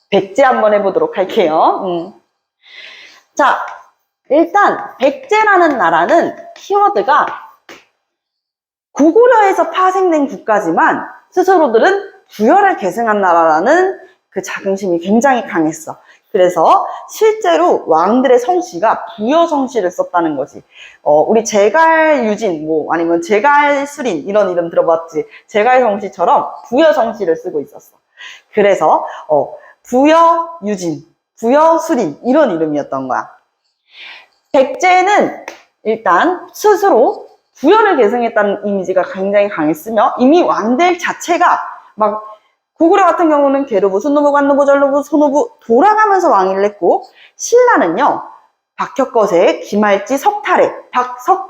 백제 한번 해보도록 할게요. 자, 일단 백제라는 나라는 키워드가 고구려에서 파생된 국가지만 스스로들은 부여를 계승한 나라라는 그 자긍심이 굉장히 강했어. 그래서 실제로 왕들의 성씨가 부여 성씨를 썼다는 거지. 우리 제갈유진, 뭐 아니면 제갈수린 이런 이름 들어봤지? 제갈성씨처럼 부여 성씨를 쓰고 있었어. 그래서 부여유진, 부여수린 이런 이름이었던 거야. 백제는 일단 스스로 부여를 계승했다는 이미지가 굉장히 강했으며 이미 왕들 자체가 막 고구려 같은 경우는 계루부, 순노부, 관노부, 전노부, 소노부 돌아가면서 왕위를 했고 신라는요 박혁거세, 김할지, 석탈해,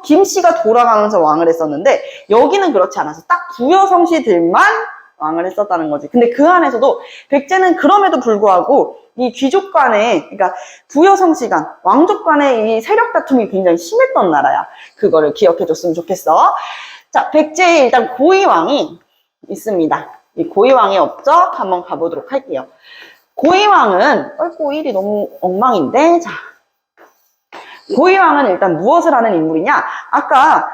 김씨가 돌아가면서 왕을 했었는데 여기는 그렇지 않아서 딱 부여 성씨들만 왕을 했었다는 거지. 근데 그 안에서도 백제는 그럼에도 불구하고 이 귀족 간의, 그러니까 부여 성씨 간, 왕족 간의 이 세력 다툼이 굉장히 심했던 나라야. 그거를 기억해 줬으면 좋겠어. 자, 백제에 일단 고이왕이 있습니다. 이 고이왕의 업적 한번 가보도록 할게요. 고이왕은, 일이 너무 엉망인데, 자. 고이왕은 일단 무엇을 하는 인물이냐? 아까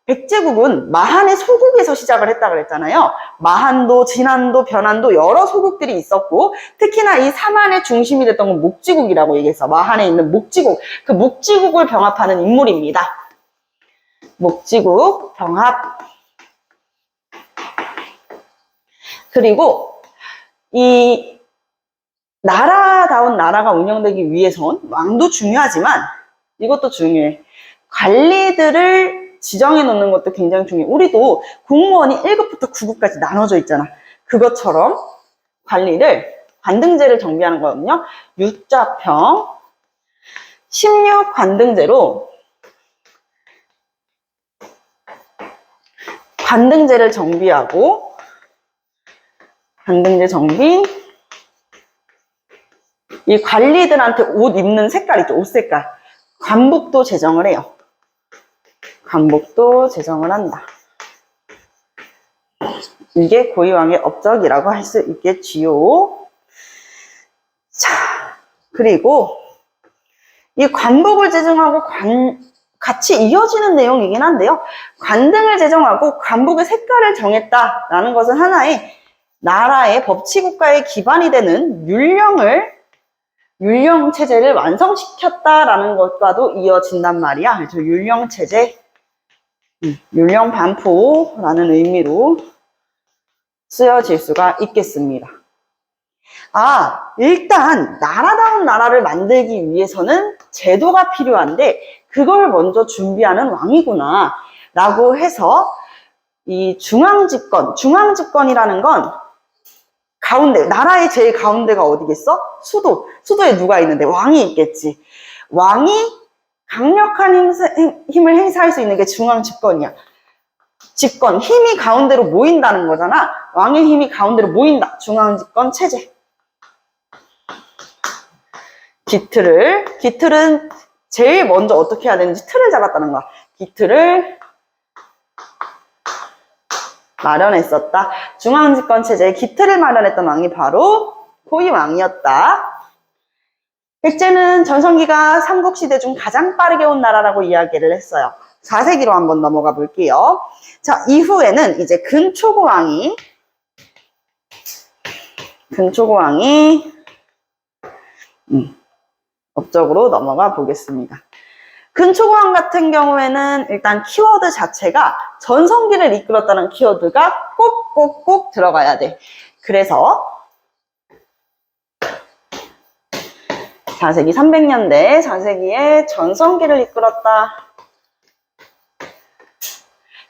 백제국은 마한의 소국에서 시작을 했다 그랬잖아요. 마한도, 진한도, 변한도 여러 소국들이 있었고 특히나 이 삼한의 중심이 됐던 건 목지국이라고 얘기했어. 마한에 있는 목지국, 그 목지국을 병합하는 인물입니다. 목지국 병합. 그리고 이 나라다운 나라가 운영되기 위해선 왕도 중요하지만 이것도 중요해. 관리들을 지정해 놓는 것도 굉장히 중요해. 우리도 공무원이 1급부터 9급까지 나눠져 있잖아. 그것처럼 관등제를 정비하는 거거든요. 유자평, 16관등제로 관등제를 정비하고 관등제 정비, 이 관리들한테 옷 입는 색깔 있죠. 옷 색깔. 관복도 제정을 해요. 관복도 제정을 한다. 이게 고이왕의 업적이라고 할 수 있겠지요. 자, 그리고 이 관복을 제정하고 같이 이어지는 내용이긴 한데요. 관등을 제정하고 관복의 색깔을 정했다라는 것은 하나의 나라의 법치국가의 기반이 되는 율령 체제를 완성시켰다라는 것과도 이어진단 말이야. 그래서 율령 체제, 율령 반포라는 의미로 쓰여질 수가 있겠습니다. 일단 나라다운 나라를 만들기 위해서는 제도가 필요한데 그걸 먼저 준비하는 왕이구나 라고 해서 이 중앙집권이라는 건 가운데, 나라의 제일 가운데가 어디겠어? 수도에 누가 있는데 왕이 있겠지. 왕이 강력한 힘을 행사할 수 있는 게 중앙집권이야. 집권, 힘이 가운데로 모인다는 거잖아. 왕의 힘이 가운데로 모인다. 중앙집권 체제. 기틀은 제일 먼저 어떻게 해야 되는지 틀을 잡았다는 거야. 기틀을 마련했었다. 중앙집권 체제의 기틀을 마련했던 왕이 바로 고이왕이었다. 백제는 전성기가 삼국시대 중 가장 빠르게 온 나라라고 이야기를 했어요. 4세기로 한번 넘어가 볼게요. 자, 이후에는 이제 근초고왕이 업적으로 넘어가 보겠습니다. 근초고왕 같은 경우에는 일단 키워드 자체가 전성기를 이끌었다는 키워드가 꼭 들어가야 돼. 그래서 4세기 300년대 4세기에 전성기를 이끌었다.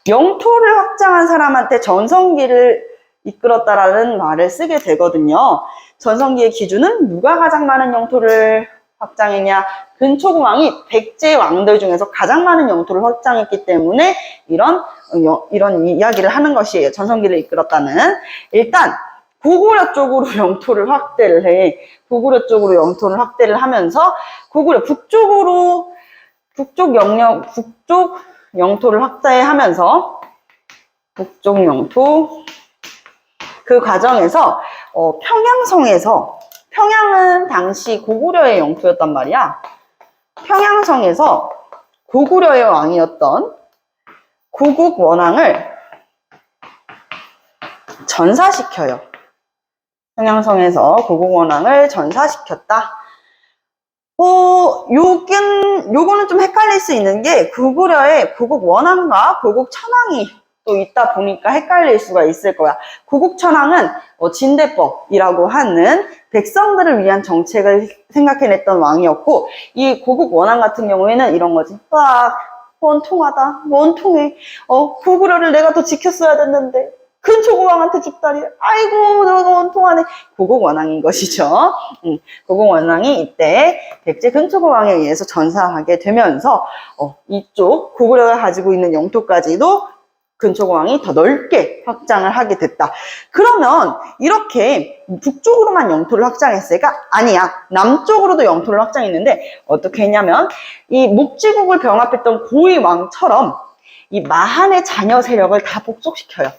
영토를 확장한 사람한테 전성기를 이끌었다라는 말을 쓰게 되거든요. 전성기의 기준은 누가 가장 많은 영토를 확장했냐? 근초고왕이 백제 왕들 중에서 가장 많은 영토를 확장했기 때문에 이런 이야기를 하는 것이에요. 전성기를 이끌었다는. 일단 고구려 쪽으로 영토를 확대를 해. 고구려 쪽으로 영토를 확대를 하면서 고구려 북쪽 영토를 확대하면서 북쪽 영토 그 과정에서 평양은 당시 고구려의 영토였단 말이야. 평양성에서 고구려의 왕이었던 고국 원왕을 전사시켜요. 평양성에서 고국 원왕을 전사시켰다. 요거는 좀 헷갈릴 수 있는 게 고구려의 고국 원왕과 고국 천왕이 또 있다 보니까 헷갈릴 수가 있을 거야. 고국 천왕은 진대법이라고 하는 백성들을 위한 정책을 생각해냈던 왕이었고, 이 고국 원왕 같은 경우에는 이런 거지. 와, 원통하다. 원통해. 고구려를 내가 더 지켰어야 됐는데 근초고왕한테 죽다니. 아이고, 너가 원통하네. 고국 원왕인 것이죠. 고국 원왕이 이때 백제 근초고왕에 의해서 전사하게 되면서 이쪽 고구려가 가지고 있는 영토까지도 근초고왕이 더 넓게 확장을 하게 됐다. 그러면 이렇게 북쪽으로만 영토를 확장했을까? 아니야. 남쪽으로도 영토를 확장했는데 어떻게 했냐면 이 목지국을 병합했던 고위왕처럼 이 마한의 자녀 세력을 다 복속시켜요.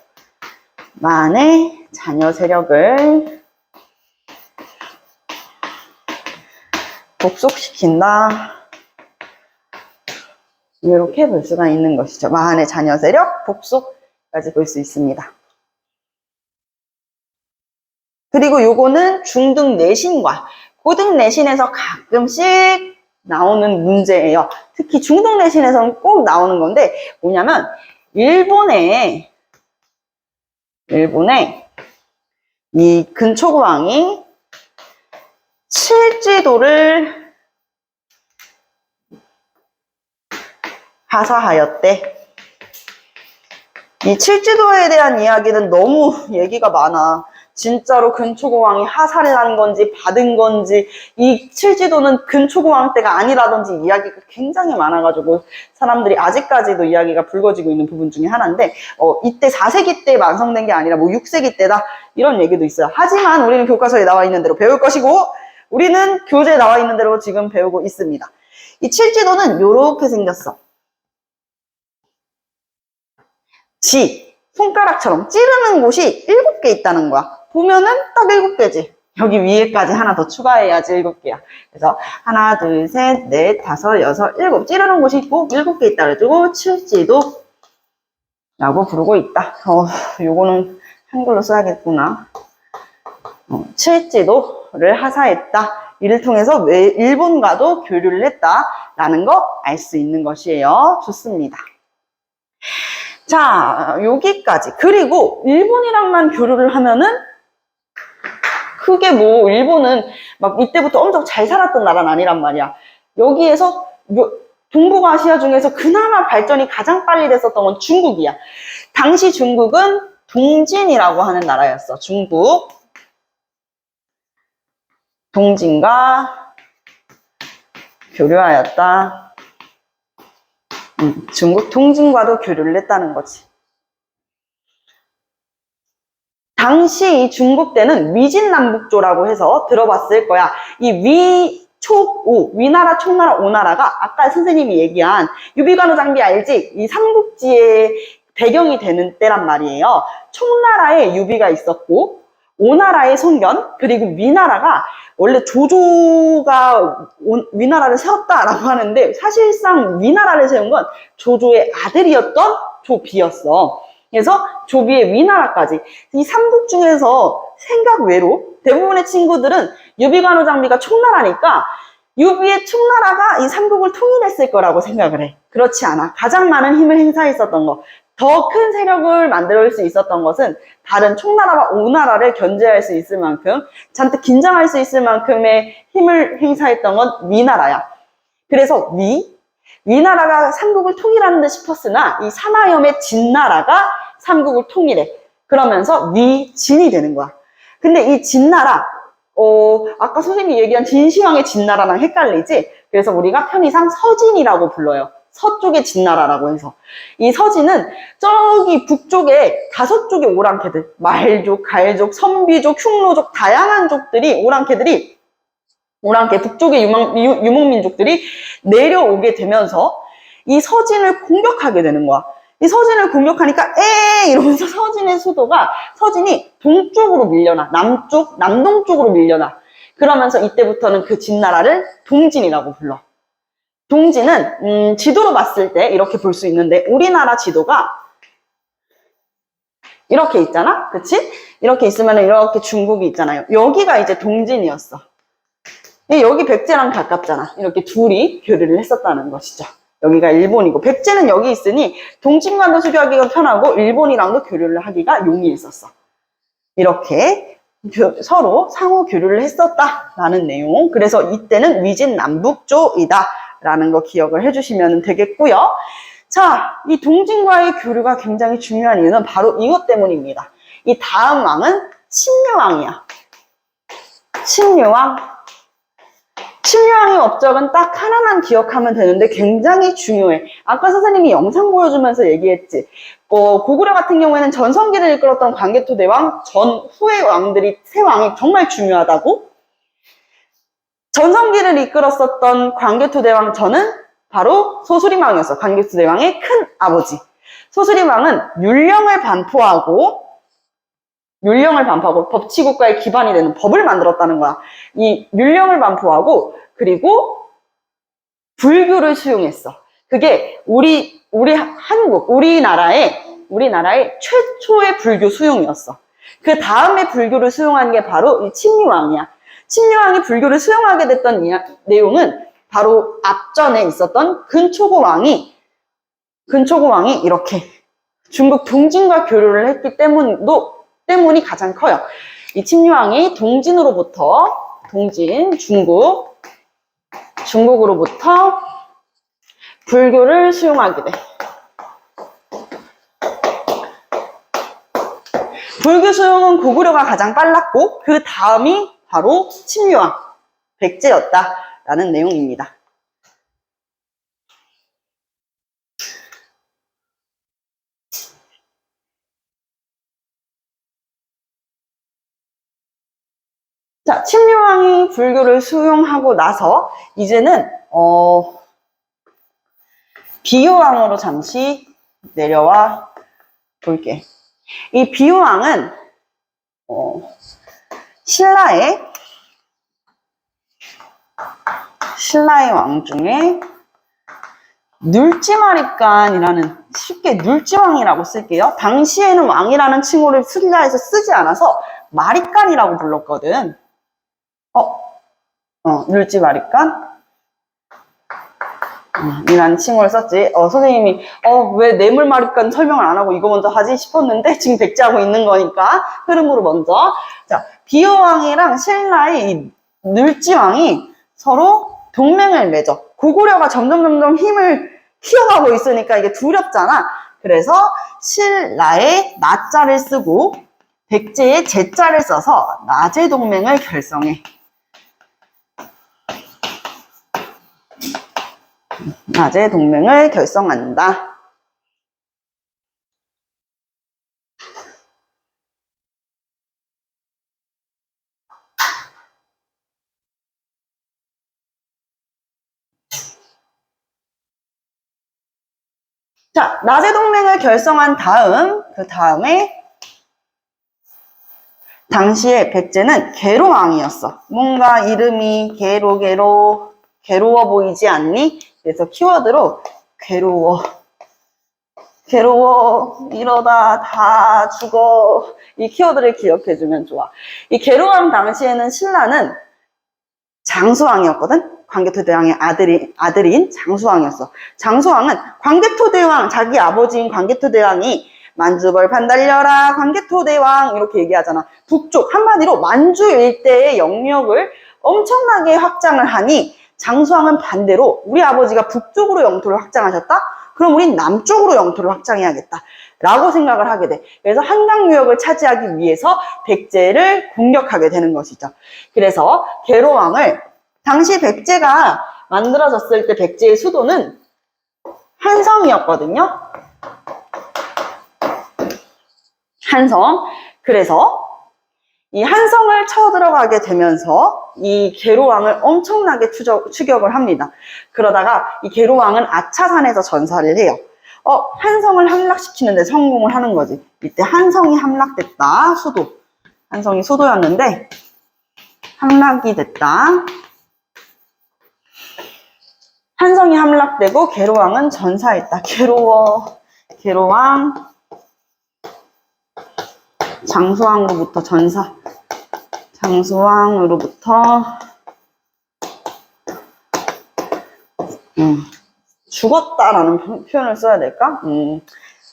마한의 자녀 세력을 복속시킨다. 이렇게 볼 수가 있는 것이죠. 마한의 자녀 세력 복속까지 볼 수 있습니다. 그리고 요거는 중등 내신과 고등 내신에서 가끔씩 나오는 문제예요. 특히 중등 내신에서는 꼭 나오는 건데 뭐냐면 일본의 이 근초고왕이 칠지도를 하사하였대. 이 칠지도에 대한 이야기는 너무 얘기가 많아. 진짜로 근초고왕이 하사를 한 건지 받은 건지, 이 칠지도는 근초고왕 때가 아니라든지 이야기가 굉장히 많아가지고 사람들이 아직까지도 이야기가 불거지고 있는 부분 중에 하나인데 이때 4세기 때 완성된 게 아니라 뭐 6세기 때다 이런 얘기도 있어요. 하지만 우리는 교과서에 나와 있는 대로 배울 것이고 우리는 교재에 나와 있는 대로 지금 배우고 있습니다. 이 칠지도는 이렇게 생겼어. 손가락처럼 찌르는 곳이 7개 있다는 거야. 보면은 딱 7개지. 여기 위에까지 하나 더 추가해야지 7개야. 그래서 하나, 둘, 셋, 넷, 다섯, 여섯, 일곱. 찌르는 곳이 있고 7개 있다 그래가지고 칠지도라고 부르고 있다. 요거는 한글로 써야겠구나. 칠지도를 하사했다. 이를 통해서 왜 일본과도 교류를 했다라는 거 알 수 있는 것이에요. 좋습니다. 자, 여기까지. 그리고 일본이랑만 교류를 하면은 크게 뭐 일본은 막 이때부터 엄청 잘 살았던 나라는 아니란 말이야. 여기에서 동북아시아 중에서 그나마 발전이 가장 빨리 됐었던 건 중국이야. 당시 중국은 동진이라고 하는 나라였어. 중국. 동진과 교류하였다. 중국 동진과도 교류를 했다는 거지. 당시 이 중국 때는 위진남북조라고 해서 들어봤을 거야. 이 위나라, 총나라, 오나라가 아까 선생님이 얘기한 유비관우 장비 알지? 이 삼국지의 배경이 되는 때란 말이에요. 총나라에 유비가 있었고 오나라의 손견, 그리고 위나라가 원래 조조가 위나라를 세웠다라고 하는데 사실상 위나라를 세운 건 조조의 아들이었던 조비였어. 그래서 조비의 위나라까지 이 삼국 중에서 생각 외로 대부분의 친구들은 유비관우 장비가 총나라니까 유비의 총나라가 이 삼국을 통일했을 거라고 생각을 해. 그렇지 않아. 가장 많은 힘을 행사했었던 거, 더 큰 세력을 만들 수 있었던 것은 다른 총나라와 오나라를 견제할 수 있을 만큼, 잔뜩 긴장할 수 있을 만큼의 힘을 행사했던 건 위나라야. 그래서 위나라가 삼국을 통일하는 듯 싶었으나 이 사마염의 진나라가 삼국을 통일해. 그러면서 위진이 되는 거야. 근데 이 진나라, 아까 선생님이 얘기한 진시황의 진나라랑 헷갈리지? 그래서 우리가 편의상 서진이라고 불러요. 서쪽의 진나라라고 해서. 이 서진은 저기 북쪽에 5쪽의 오랑캐들, 말족, 갈족, 선비족, 흉노족, 다양한 족들이, 오랑캐 북쪽의 유목민족들이 내려오게 되면서 이 서진을 공격하게 되는 거야. 이 서진을 공격하니까 이러면서 서진의 수도가, 서진이 동쪽으로 밀려나, 남동쪽으로 밀려나. 그러면서 이때부터는 그 진나라를 동진이라고 불러. 동진은 지도로 봤을 때 이렇게 볼 수 있는데 우리나라 지도가 이렇게 있잖아? 그치? 이렇게 있으면 이렇게 중국이 있잖아요. 여기가 이제 동진이었어. 여기 백제랑 가깝잖아. 이렇게 둘이 교류를 했었다는 것이죠. 여기가 일본이고 백제는 여기 있으니 동진과도 수교하기가 편하고 일본이랑도 교류를 하기가 용이했었어. 이렇게 서로 상호 교류를 했었다라는 내용. 그래서 이때는 위진남북조이다 라는 거 기억을 해주시면 되겠고요. 자, 이 동진과의 교류가 굉장히 중요한 이유는 바로 이것 때문입니다. 이 다음 왕은 신묘왕이야. 신묘왕. 신묘왕의 업적은 딱 하나만 기억하면 되는데 굉장히 중요해. 아까 선생님이 영상 보여주면서 얘기했지. 고구려 같은 경우에는 전성기를 이끌었던 광개토대왕, 전후의 왕들이, 세 왕이 정말 중요하다고. 전성기를 이끌었었던 광개토대왕 전은 바로 소수림왕이었어. 광개토대왕의 큰 아버지. 소수림왕은 율령을 반포하고 법치국가의 기반이 되는 법을 만들었다는 거야. 이 율령을 반포하고 그리고 불교를 수용했어. 그게 우리나라의 최초의 불교 수용이었어. 그 다음에 불교를 수용한 게 바로 이 친유왕이야. 친유왕이 불교를 수용하게 됐던 내용은 바로 앞전에 있었던 근초고왕이 이렇게 중국 동진과 교류를 했기 때문이 가장 커요. 이 친유왕이 중국으로부터 불교를 수용하게 돼. 불교 수용은 고구려가 가장 빨랐고 그 다음이 바로 친유왕, 백제였다라는 내용입니다. 자, 친유왕이 불교를 수용하고 나서 이제는 비유왕으로 잠시 내려와 볼게. 이 비유왕은 신라의 왕 중에 눌지마리간이라는, 쉽게 눌지왕이라고 쓸게요. 당시에는 왕이라는 칭호를 신라에서 쓰지 않아서 마리간이라고 불렀거든. 눌지마리간 이라는 칭호를 썼지. 선생님이 왜 뇌물마리간 설명을 안 하고 이거 먼저 하지 싶었는데 지금 백제하고 있는 거니까 흐름으로 먼저. 자, 비유왕이랑 신라의 이 눌지왕이 서로 동맹을 맺어. 고구려가 점점 힘을 키워가고 있으니까 이게 두렵잖아. 그래서 신라의 나자를 쓰고 백제의 제자를 써서 나제 동맹을 결성해. 나제 동맹을 결성한다. 자, 나제 동맹을 결성한 그 다음에 당시에 백제는 계로왕이었어. 뭔가 이름이 괴로워 보이지 않니? 그래서 키워드로 괴로워, 이러다 다 죽어. 이 키워드를 기억해주면 좋아. 이 계로왕 당시에는 신라는 장수왕이었거든? 광개토대왕의 아들인 장수왕이었어. 장수왕은 광개토대왕, 자기 아버지인 광개토대왕이 만주벌판 달려라 광개토대왕 이렇게 얘기하잖아. 북쪽, 한마디로 만주 일대의 영역을 엄청나게 확장을 하니 장수왕은 반대로 우리 아버지가 북쪽으로 영토를 확장하셨다? 그럼 우린 남쪽으로 영토를 확장해야겠다 라고 생각을 하게 돼. 그래서 한강유역을 차지하기 위해서 백제를 공격하게 되는 것이죠. 그래서 계로왕을 당시 백제가 만들어졌을 때 백제의 수도는 한성이었거든요. 한성. 그래서 이 한성을 쳐들어가게 되면서 이 계로왕을 엄청나게 추격을 합니다. 그러다가 이 계로왕은 아차산에서 전사를 해요. 한성을 함락시키는데 성공을 하는 거지. 이때 한성이 함락됐다. 한성이 수도였는데 함락이 됐다. 한성이 함락되고 계로왕은 전사했다. 계로왕 장수왕으로부터 전사. 장수왕으로부터 죽었다라는 표현을 써야 될까?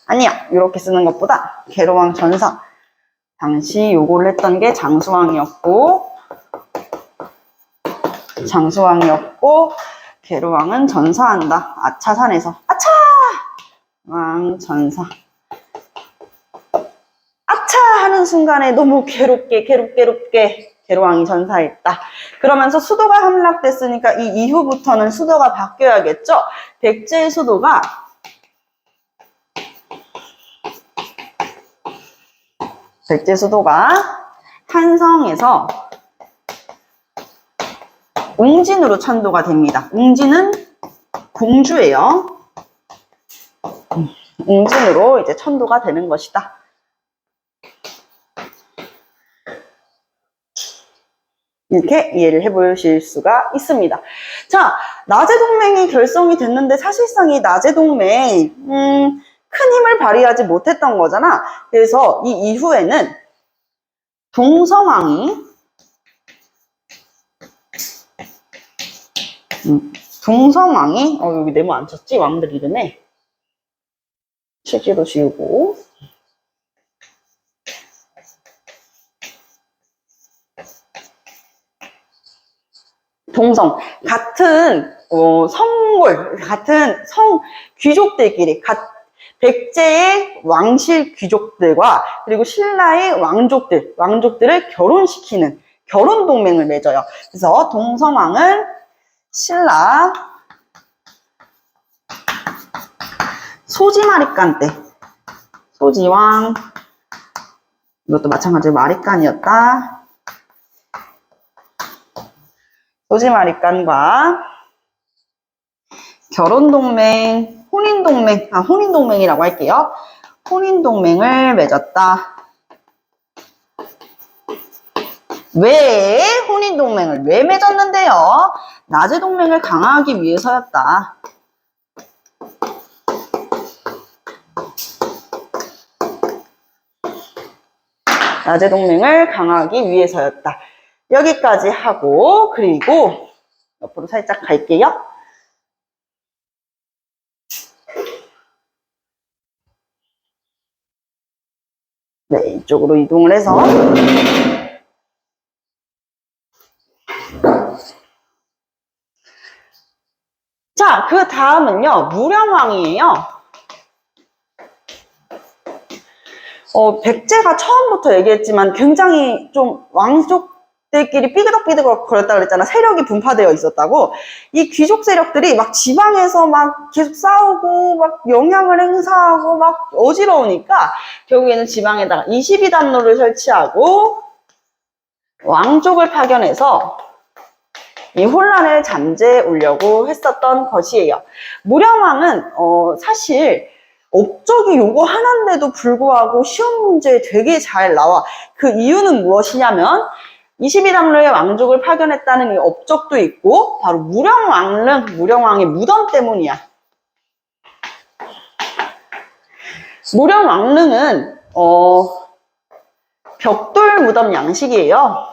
아니야. 이렇게 쓰는 것보다 계로왕 전사. 당시 요구를 했던 게 장수왕이었고 계로왕은 전사한다. 아차산에서 아차! 왕 전사. 아차! 하는 순간에 너무 괴롭게 계로왕이 전사했다. 그러면서 수도가 함락됐으니까 이 이후부터는 수도가 바뀌어야겠죠? 백제의 수도가 한성에서 웅진으로 천도가 됩니다. 웅진은 공주예요. 웅진으로 이제 천도가 되는 것이다. 이렇게 이해를 해보실 수가 있습니다. 자, 나제동맹이 결성이 됐는데 사실상 이 나제동맹 큰 힘을 발휘하지 못했던 거잖아. 그래서 이 이후에는 동성왕이 여기 네모 안 쳤지? 왕들 이름에 실제로 지우고 동성 같은 같은 귀족들끼리 백제의 왕실 귀족들과 그리고 신라의 왕족들을 결혼시키는 결혼 동맹을 맺어요. 그래서 동성왕은 신라 소지마리깐 때 소지왕 이것도 마찬가지로 마리깐이었다. 소지마리깐과 결혼동맹, 혼인동맹이라고 할게요. 혼인동맹을 맺었다. 왜 혼인동맹을 왜 맺었는데요? 나제동맹을 강화하기 위해서였다. 나제동맹을 강화하기 위해서였다. 여기까지 하고 그리고 옆으로 살짝 갈게요. 네, 이쪽으로 이동을 해서 자, 그 다음은요, 무령왕이에요. 백제가 처음부터 얘기했지만 굉장히 좀 왕족들끼리 삐그덕삐그덕 거렸다 그랬잖아. 세력이 분파되어 있었다고. 이 귀족 세력들이 막 지방에서 막 계속 싸우고 막 영향을 행사하고 막 어지러우니까 결국에는 지방에다가 22단로를 설치하고 왕족을 파견해서 이 혼란을 잠재우려고 했었던 것이에요. 무령왕은 사실 업적이 요거 하나인데도 불구하고 시험 문제에 되게 잘 나와. 그 이유는 무엇이냐면 22단로의 왕족을 파견했다는 이 업적도 있고 바로 무령왕의 무덤 때문이야. 무령왕릉은 벽돌 무덤 양식이에요.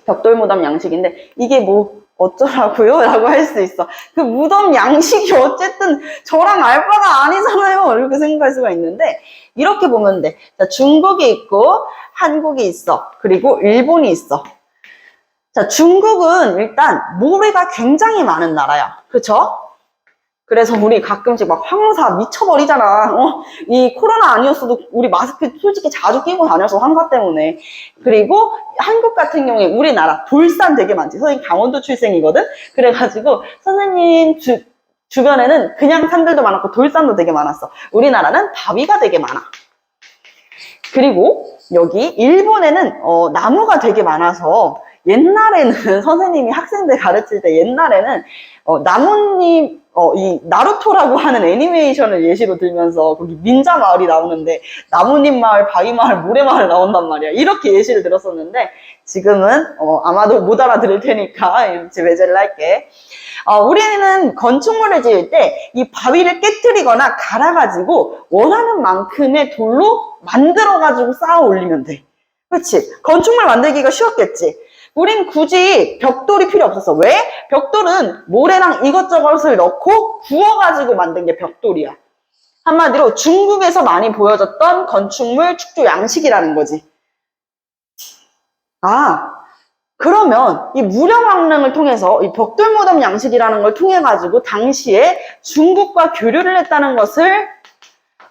벽돌 무덤 양식인데 이게 뭐 어쩌라고요? 라고 할 수 있어. 그 무덤 양식이 어쨌든 저랑 알 바가 아니잖아요. 이렇게 생각할 수가 있는데 이렇게 보면 돼. 자, 중국이 있고 한국이 있어. 그리고 일본이 있어. 자, 중국은 일단 모래가 굉장히 많은 나라야. 그쵸? 그래서 우리 가끔씩 막 황사 미쳐버리잖아. 이 코로나 아니었어도 우리 마스크 솔직히 자주 끼고 다녔어, 황사 때문에. 그리고 한국 같은 경우에 우리나라 돌산 되게 많지. 선생님 강원도 출생이거든? 그래가지고 선생님 주변에는 그냥 산들도 많았고 돌산도 되게 많았어. 우리나라는 바위가 되게 많아. 그리고 여기 일본에는 나무가 되게 많아서 옛날에는 선생님이 학생들 가르칠 때 옛날에는 나뭇잎 이 나루토라고 하는 애니메이션을 예시로 들면서 거기 닌자 마을이 나오는데 나뭇잎 마을, 바위 마을, 모래 마을 나온단 말이야. 이렇게 예시를 들었었는데 지금은 아마도 못 알아들을 테니까 제외제를 할게. 우리는 건축물을 지을 때 이 바위를 깨뜨리거나 갈아가지고 원하는 만큼의 돌로 만들어가지고 쌓아 올리면 돼. 그렇지? 건축물 만들기가 쉬웠겠지? 우린 굳이 벽돌이 필요 없었어. 왜? 벽돌은 모래랑 이것저것을 넣고 구워가지고 만든 게 벽돌이야. 한마디로 중국에서 많이 보여졌던 건축물 축조 양식이라는 거지. 그러면 이 무령왕릉을 통해서 이 벽돌무덤 양식이라는 걸 통해 가지고 당시에 중국과 교류를 했다는 것을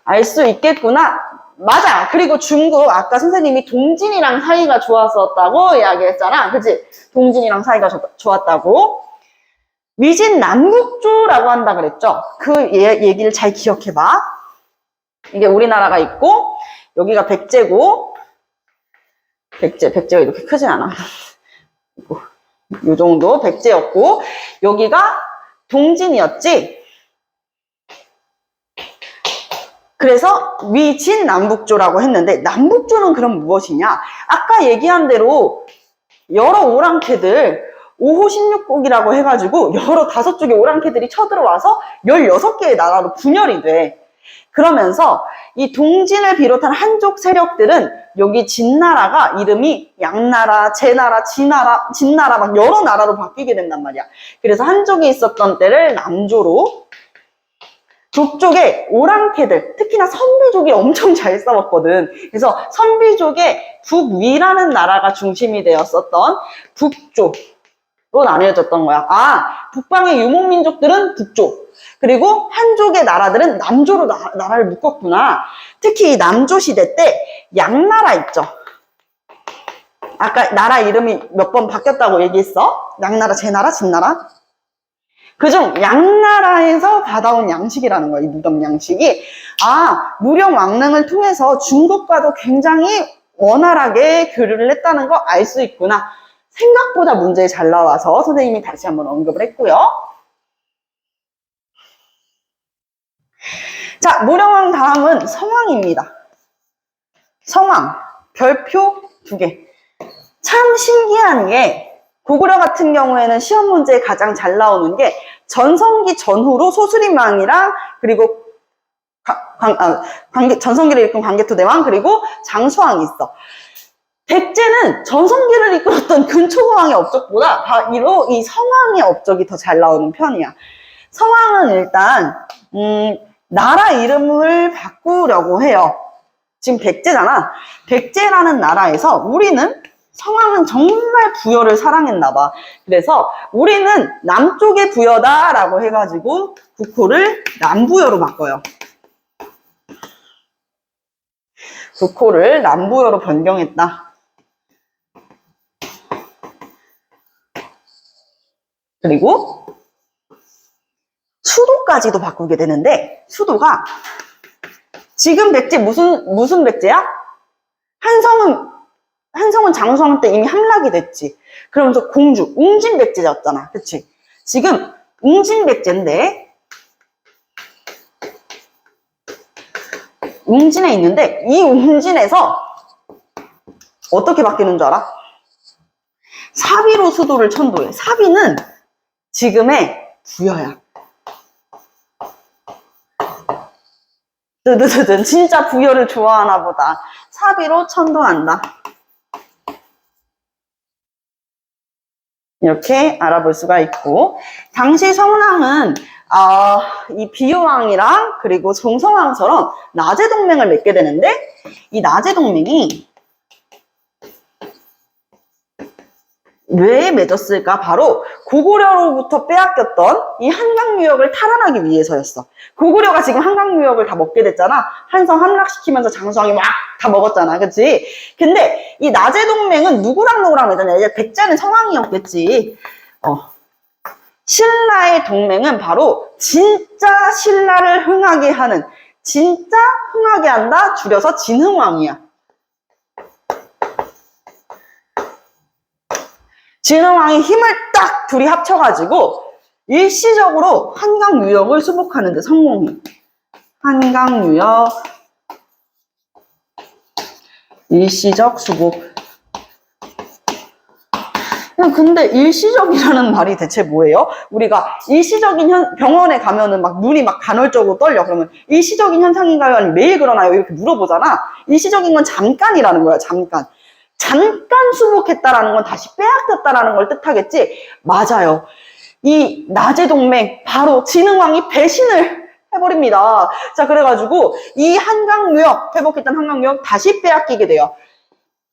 알 수 있겠구나. 맞아. 그리고 중국 아까 선생님이 동진이랑 사이가 좋았었다고 이야기했잖아. 그치? 동진이랑 사이가 좋았다고. 위진 남북조라고 한다 그랬죠. 그 얘기를 잘 기억해봐. 이게 우리나라가 있고 여기가 백제고 백제가 이렇게 크진 않아. 요 정도 백제였고 여기가 동진이었지. 그래서 위진 남북조라고 했는데 남북조는 그럼 무엇이냐? 아까 얘기한 대로 여러 오랑캐들 5호 16국이라고 해가지고 여러 5쪽의 오랑캐들이 쳐들어와서 16개의 나라로 분열이 돼. 그러면서 이 동진을 비롯한 한족 세력들은 여기 진나라가 이름이 양나라, 제나라, 진나라 막 여러 나라로 바뀌게 된단 말이야. 그래서 한족이 있었던 때를 남조로, 북쪽에 오랑캐들, 특히나 선비족이 엄청 잘 싸웠거든. 그래서 선비족의 북위라는 나라가 중심이 되었었던 북조로 나뉘어졌던 거야. 북방의 유목민족들은 북조, 그리고 한족의 나라들은 남조로 나라를 묶었구나. 특히 이 남조 시대 때 양나라 있죠. 아까 나라 이름이 몇 번 바뀌었다고 얘기했어. 양나라, 제나라, 진나라. 그중 양나라에서 받아온 양식이라는 거야. 이 무덤 양식이. 무령왕릉을 통해서 중국과도 굉장히 원활하게 교류를 했다는 거 알 수 있구나. 생각보다 문제에 잘 나와서 선생님이 다시 한번 언급을 했고요. 자, 무령왕 다음은 성왕입니다. 성왕, 별표 2개. 참 신기한 게 고구려 같은 경우에는 시험 문제에 가장 잘 나오는 게 전성기 전후로 소수림왕이랑 그리고 전성기를 이끈 광개토대왕 그리고 장수왕이 있어. 백제는 전성기를 이끌었던 근초고왕의 업적보다 바로 이 성왕의 업적이 더 잘 나오는 편이야. 성왕은 일단 나라 이름을 바꾸려고 해요. 지금 백제잖아. 백제라는 나라에서 우리는 성왕은 정말 부여를 사랑했나 봐. 그래서 우리는 남쪽의 부여다라고 해가지고 국호를 남부여로 바꿔요. 국호를 남부여로 변경했다. 그리고 수도까지도 바꾸게 되는데 수도가 지금 백제 무슨 백제야? 한성은 장수왕 때 이미 함락이 됐지. 그러면서 공주, 웅진백제였잖아. 그치? 지금 웅진백제인데 웅진에 있는데 이 웅진에서 어떻게 바뀌는 줄 알아? 사비로 수도를 천도해. 사비는 지금의 부여야. 진짜 부여를 좋아하나 보다. 사비로 천도한다. 이렇게 알아볼 수가 있고, 당시 성왕은 이 비유왕이랑 그리고 정성왕처럼 나제 동맹을 맺게 되는데, 이 나제 동맹이 왜 맺었을까? 바로 고구려로부터 빼앗겼던 이 한강유역을 탈환하기 위해서였어. 고구려가 지금 한강유역을 다 먹게 됐잖아. 한성 함락시키면서 장수왕이 막 다 먹었잖아. 그치? 근데 이 나제동맹은 누구랑 맺었냐? 이제 백제는 성왕이었겠지. 신라의 동맹은 바로 진짜 신라를 흥하게 하는, 진짜 흥하게 한다? 줄여서 진흥왕이야. 진흥왕이 힘을 딱 둘이 합쳐가지고 일시적으로 한강유역을 수복하는 데 성공해. 한강유역 일시적 수복. 근데 일시적이라는 말이 대체 뭐예요? 우리가 일시적인 병원에 가면은 막 눈이 막 간헐적으로 떨려. 그러면 일시적인 현상인가요? 아니면 매일 그러나요? 이렇게 물어보잖아. 일시적인 건 잠깐이라는 거야, 잠깐. 잠깐 수복했다라는 건 다시 빼앗겼다라는 걸 뜻하겠지? 맞아요. 이 낮의 동맹, 바로 진흥왕이 배신을 해버립니다. 자, 그래가지고 이 한강유역, 회복했던 한강유역 다시 빼앗기게 돼요.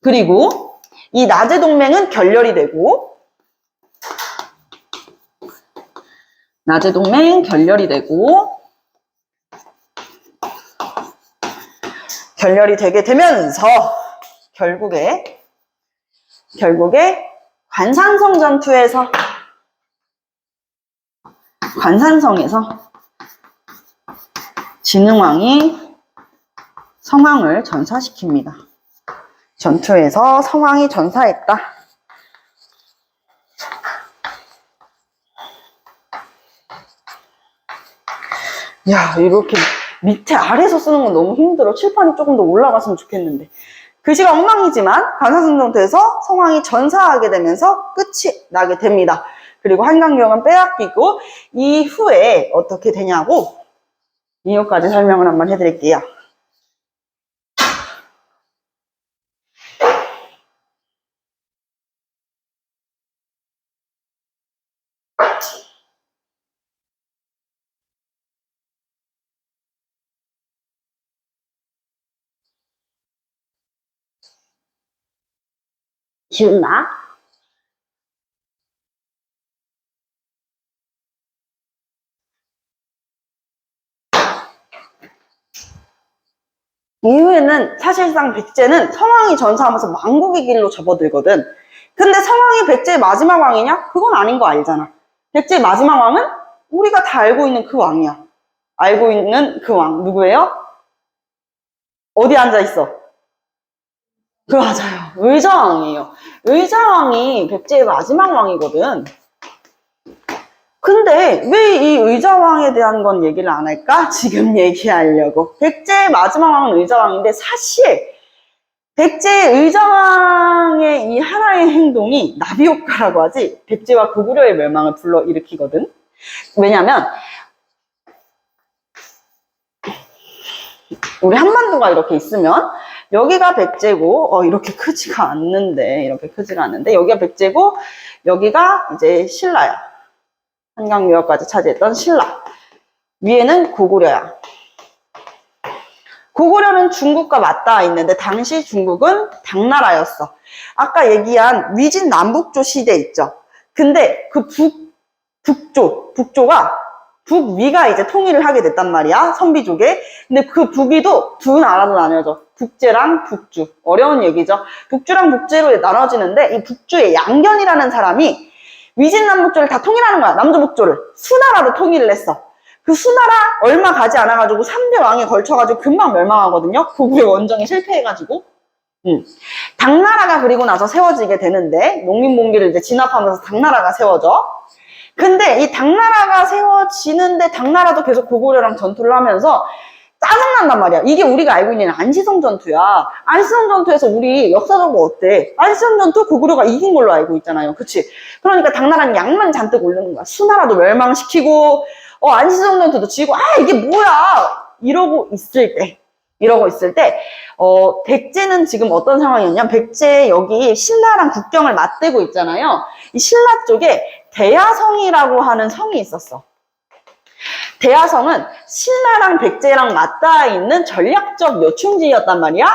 그리고 이 낮의 동맹은 결렬이 되고, 낮의 동맹 결렬이 되고, 결렬이 되게 되면서 결국에 관산성 전투에서 관산성에서 진흥왕이 성왕을 전사시킵니다. 전투에서 성왕이 전사했다. 야, 이렇게 밑에 아래에서 쓰는 건 너무 힘들어. 칠판이 조금 더 올라갔으면 좋겠는데. 글씨가 엉망이지만 관산성 전투에서 성왕이 전사하게 되면서 끝이 나게 됩니다. 그리고 한강유역은 빼앗기고 이후에 어떻게 되냐고 이유까지 설명을 한번 해드릴게요. 기운나? 이후에는 사실상 백제는 성왕이 전사하면서 망국의 길로 접어들거든. 근데 성왕이 백제의 마지막 왕이냐? 그건 아닌 거 알잖아. 백제의 마지막 왕은 우리가 다 알고 있는 그 왕이야. 알고 있는 그 왕. 누구예요? 어디 앉아있어? 그 맞아요. 의자왕이에요. 의자왕이 백제의 마지막 왕이거든. 근데 왜 이 의자왕에 대한 건 얘기를 안 할까? 지금 얘기하려고. 백제의 마지막 왕은 의자왕인데 사실 백제의 의자왕의 이 하나의 행동이 나비효과라고 하지 백제와 고구려의 멸망을 불러일으키거든. 왜냐면 우리 한반도가 이렇게 있으면 여기가 백제고 이렇게 크지가 않는데 여기가 백제고 여기가 이제 신라야. 한강유역까지 차지했던 신라. 위에는 고구려야. 고구려는 중국과 맞닿아 있는데 당시 중국은 당나라였어. 아까 얘기한 위진 남북조 시대 있죠. 근데 그 북조가 북위가 이제 통일을 하게 됐단 말이야. 선비족에. 근데 그 북위도 두 나라로 나뉘어져. 북제랑 북주. 어려운 얘기죠. 북주랑 북제로 나눠지는데 이 북주의 양견이라는 사람이 위진남북조를 다 통일하는 거야. 남조북조를. 수나라로 통일을 했어. 그 수나라 얼마 가지 않아가지고 3대 왕에 걸쳐가지고 금방 멸망하거든요. 고구려 원정이 실패해가지고. 당나라가 그리고 나서 세워지게 되는데 농민봉기를 이제 진압하면서 당나라가 세워져. 근데 이 당나라가 세워지는데 당나라도 계속 고구려랑 전투를 하면서 짜증난단 말이야. 이게 우리가 알고 있는 안시성 전투야. 안시성 전투에서 우리 역사적으로 어때? 안시성 전투 고구려가 이긴 걸로 알고 있잖아요. 그치? 그러니까 당나라는 양만 잔뜩 올리는 거야. 수나라도 멸망시키고 안시성 전투도 지고 이게 뭐야? 이러고 있을 때 백제는 지금 어떤 상황이었냐면 백제 여기 신라랑 국경을 맞대고 있잖아요. 이 신라 쪽에 대야성이라고 하는 성이 있었어. 대야성은 신라랑 백제랑 맞닿아 있는 전략적 요충지였단 말이야.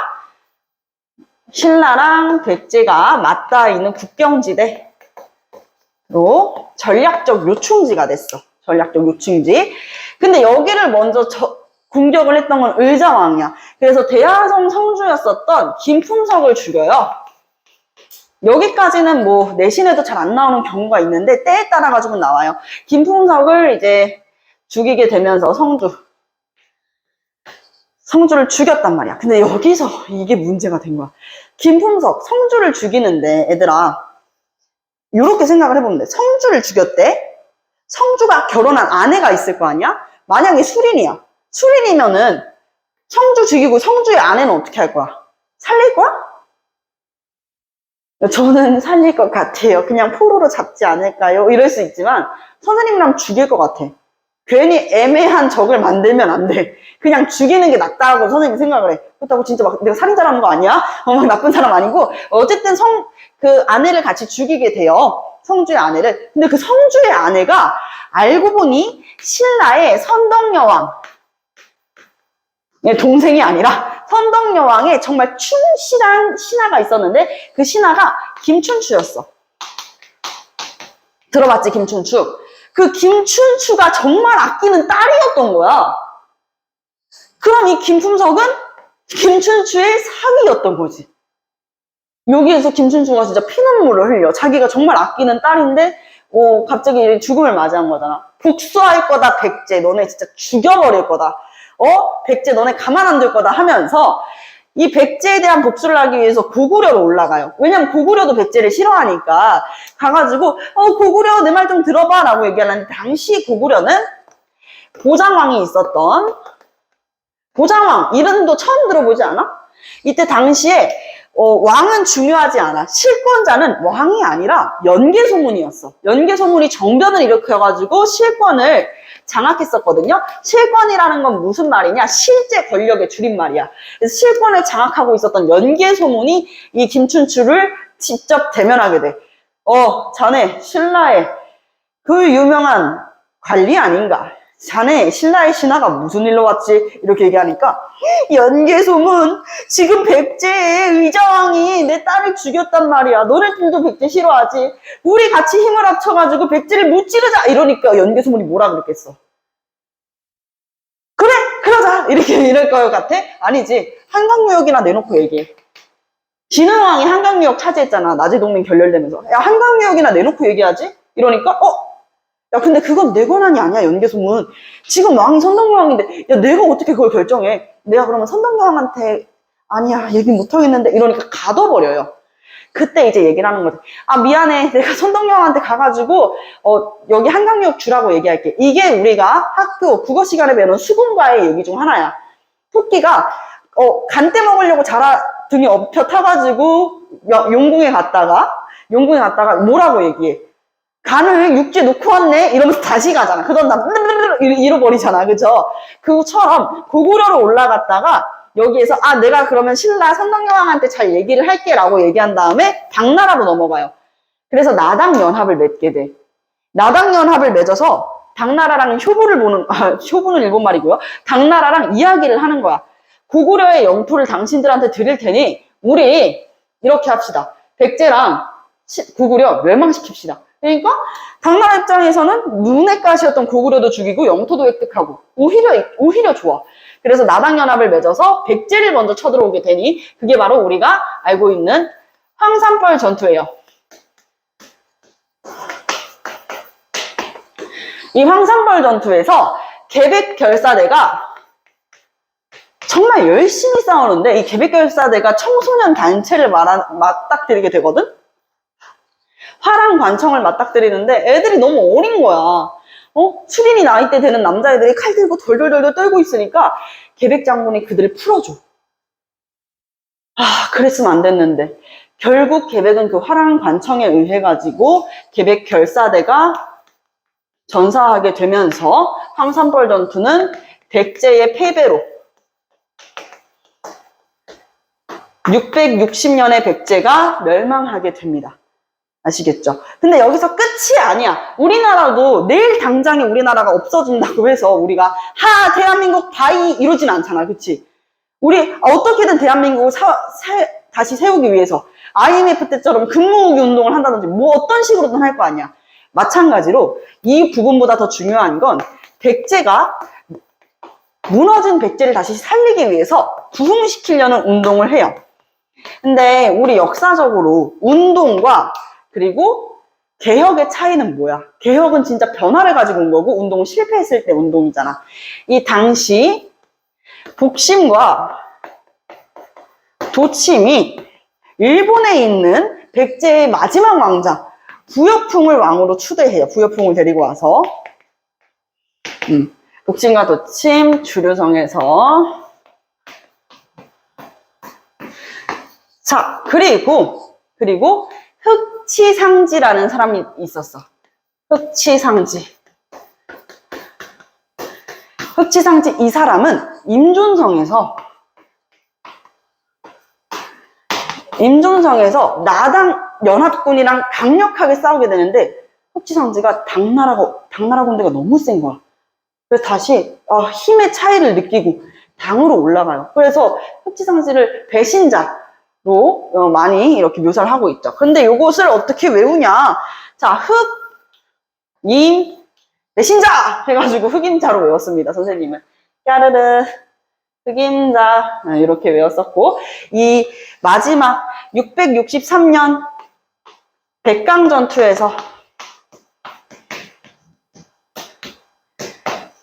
신라랑 백제가 맞닿아 있는 국경지대로 전략적 요충지가 됐어. 전략적 요충지. 근데 여기를 먼저 공격을 했던 건 의자왕이야. 그래서 대야성 성주였었던 김품석을 죽여요. 여기까지는 뭐 내신에도 잘 안 나오는 경우가 있는데 때에 따라 가지고 나와요. 김품석을 이제 죽이게 되면서 성주를 죽였단 말이야. 근데 여기서 이게 문제가 된 거야. 김품석, 성주를 죽이는데 얘들아 이렇게 생각을 해보면 돼. 성주를 죽였대. 성주가 결혼한 아내가 있을 거 아니야? 만약에 수린이야. 수린이면은 성주 죽이고 성주의 아내는 어떻게 할 거야? 살릴 거야? 저는 살릴 것 같아요. 그냥 포로로 잡지 않을까요? 이럴 수 있지만 선생님이랑 죽일 것 같아. 괜히 애매한 적을 만들면 안 돼. 그냥 죽이는 게 낫다고 선생님이 생각을 해. 그렇다고 진짜 막 내가 살인자라는 거 아니야? 막 나쁜 사람 아니고 어쨌든 그 아내를 같이 죽이게 돼요. 성주의 아내를. 근데 그 성주의 아내가 알고 보니 신라의 선덕여왕 동생이 아니라 선덕여왕의 정말 충실한 신하가 있었는데 그 신하가 김춘추였어. 들어봤지, 김춘추? 그 김춘추가 정말 아끼는 딸이었던 거야. 그럼 이 김풍석은 김춘추의 사위였던 거지. 여기에서 김춘추가 진짜 피눈물을 흘려. 자기가 정말 아끼는 딸인데 갑자기 죽음을 맞이한 거잖아. 복수할 거다, 백제. 너네 진짜 죽여버릴 거다. 백제 너네 가만 안 둘 거다 하면서 이 백제에 대한 복수를 하기 위해서 고구려로 올라가요. 왜냐면 고구려도 백제를 싫어하니까 가가지고 고구려 내 말 좀 들어봐 라고 얘기하는데 당시 고구려는 보장왕이 있었던 보장왕 이름도 처음 들어보지 않아? 이때 당시에 왕은 중요하지 않아. 실권자는 왕이 아니라 연개소문이었어. 연개소문이 정변을 일으켜가지고 실권을 장악했었거든요. 실권이라는 건 무슨 말이냐? 실제 권력의 줄임말이야. 그래서 실권을 장악하고 있었던 연개소문이 이 김춘추를 직접 대면하게 돼. 자네 신라의 그 유명한 관리 아닌가? 자네 신라의 신하가 무슨 일로 왔지? 이렇게 얘기하니까 연개소문 지금 백제의 의자왕이 내 딸을 죽였단 말이야. 너네들도 백제 싫어하지? 우리 같이 힘을 합쳐가지고 백제를 무찌르자 이러니까 연개소문이 뭐라 그랬겠어? 그래 그러자 이렇게 이럴 것 같아? 아니지. 한강무역이나 내놓고 얘기해. 진흥왕이 한강무역 차지했잖아. 나제동맹 결렬되면서. 야 한강무역이나 내놓고 얘기하지? 이러니까 야 근데 그건 내 권한이 아니야. 연개소문 지금 왕이 선덕여왕인데 야 내가 어떻게 그걸 결정해? 내가 그러면 선덕여왕한테 아니야 얘기 못하겠는데 이러니까 가둬버려요. 그때 이제 얘기를 하는 거지. 아 미안해 내가 선덕여왕한테 가가지고 여기 한강무역 주라고 얘기할게. 이게 우리가 학교 국어 시간에 배우는 수군과의 얘기 중 하나야. 토끼가 간떼 먹으려고 등에 엎혀 타가지고 용궁에 갔다가 뭐라고 얘기해? 간을 육지에 놓고 왔네? 이러면서 다시 가잖아. 그건 잃어버리잖아. 그죠? 그것처럼 고구려로 올라갔다가 여기에서 내가 그러면 신라 선덕여왕한테 잘 얘기를 할게 라고 얘기한 다음에 당나라로 넘어가요. 그래서 나당연합을 맺게 돼. 나당연합을 맺어서 당나라랑 효부는 일본말이고요. 당나라랑 이야기를 하는 거야. 고구려의 영토를 당신들한테 드릴 테니 우리 이렇게 합시다. 백제랑 고구려 멸망시킵시다. 그러니까 당나라 입장에서는 눈의 가시였던 고구려도 죽이고 영토도 획득하고 오히려 좋아. 그래서 나당연합을 맺어서 백제를 먼저 쳐들어오게 되니 그게 바로 우리가 알고 있는 황산벌 전투예요. 이 황산벌 전투에서 계백결사대가 정말 열심히 싸우는데 이 계백결사대가 청소년 단체를 맞닥뜨리게 되거든? 화랑관청을 맞닥뜨리는데 애들이 너무 어린 거야. 수린이 나이대 되는 남자애들이 칼 들고 덜덜덜 떨고 있으니까 계백장군이 그들을 풀어줘. 그랬으면 안 됐는데 결국 계백은 그 화랑관청에 의해 가지고 계백결사대가 전사하게 되면서 황산벌 전투는 백제의 패배로 660년의 백제가 멸망하게 됩니다. 아시겠죠? 근데 여기서 끝이 아니야. 우리나라도 내일 당장에 우리나라가 없어진다고 해서 우리가 대한민국 바이 이러진 않잖아. 그치? 우리 어떻게든 대한민국을 다시 세우기 위해서 IMF 때처럼 근무후기 운동을 한다든지 뭐 어떤 식으로든 할 거 아니야. 마찬가지로 이 부분보다 더 중요한 건 백제가 무너진 백제를 다시 살리기 위해서 부흥시키려는 운동을 해요. 근데 우리 역사적으로 운동과 그리고 개혁의 차이는 뭐야? 개혁은 진짜 변화를 가지고 온 거고 운동은 실패했을 때 운동이잖아. 이 당시 복심과 도침이 일본에 있는 백제의 마지막 왕자 부여풍을 왕으로 추대해요. 부여풍을 데리고 와서. 독침과 도침, 주류성에서. 자, 그리고 흑치상지라는 사람이 있었어. 흑치상지 이 사람은 임존성에서 나당 연합군이랑 강력하게 싸우게 되는데, 흑치상지가 당나라 군대가 너무 센 거야. 그래서 다시 힘의 차이를 느끼고 당으로 올라가요. 그래서 흑치상지를 배신자로 많이 이렇게 묘사를 하고 있죠. 근데 이것을 어떻게 외우냐? 자, 흑임 배신자 해가지고 흑임자로 외웠습니다. 선생님은 까르르 흑임자 이렇게 외웠었고, 이 마지막 663년 백강전투에서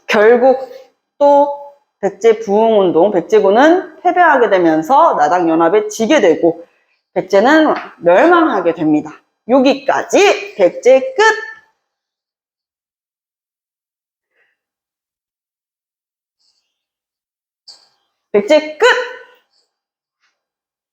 결국 또 백제 부흥운동, 백제군은 패배하게 되면서 나당연합에 지게 되고 백제는 멸망하게 됩니다. 여기까지 백제 끝! 백제 끝!